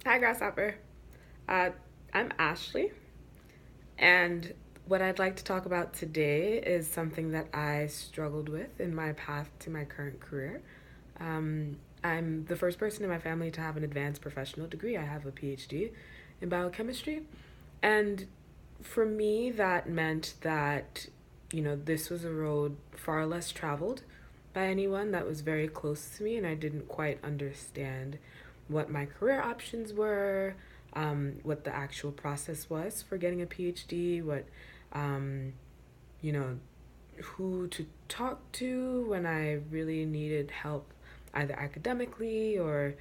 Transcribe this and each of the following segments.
Hi, Grasshopper. Uh, I'm Ashley, and what I'd like to talk about today is something that I struggled with in my path to my current career. I'm the first person in my family to have an advanced professional degree. I have a PhD in biochemistry, and for me, that meant that, this was a road far less traveled by anyone that was very close to me, and I didn't quite understand what my career options were, what the actual process was for getting a PhD, um, you know, who to talk to when I really needed help, either academically or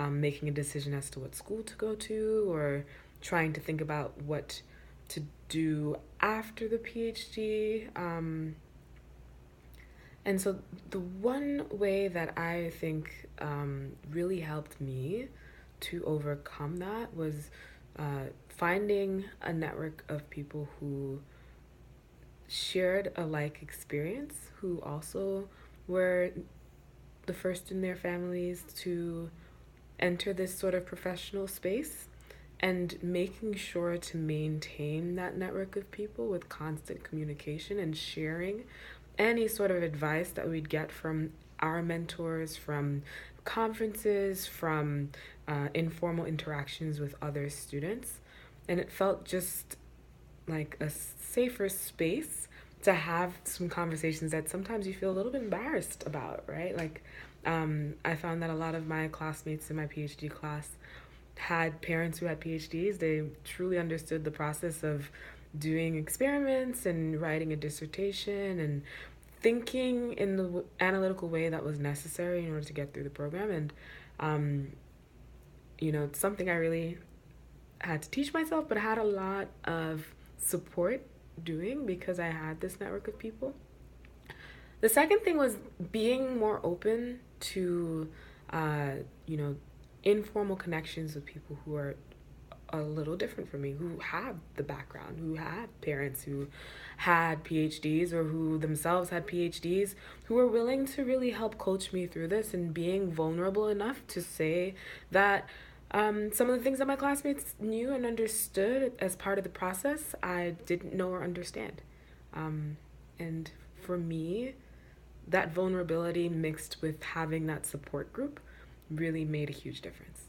making a decision as to what school to go to, or trying to think about what to do after the PhD. And so, the one way that I think really helped me to overcome that was finding a network of people who shared a like experience, who also were the first in their families to enter this sort of professional space, and making sure to maintain that network of people with constant communication and sharing any sort of advice that we'd get from our mentors, from conferences, from informal interactions with other students. And it felt just like a safer space to have some conversations that sometimes you feel a little bit embarrassed about, right? I found that a lot of my classmates in my PhD class had parents who had PhDs. They truly understood the process of doing experiments and writing a dissertation and thinking in the analytical way that was necessary in order to get through the program. And, it's something I really had to teach myself, but I had a lot of support doing because I had this network of people. The second thing was being more open to, uh, you know, informal connections with people who are a little different from me, who have the background, who had parents who had PhDs or who themselves had PhDs, who were willing to really help coach me through this, and being vulnerable enough to say that some of the things that my classmates knew and understood as part of the process, I didn't know or understand. And for me, that vulnerability mixed with having that support group really made a huge difference.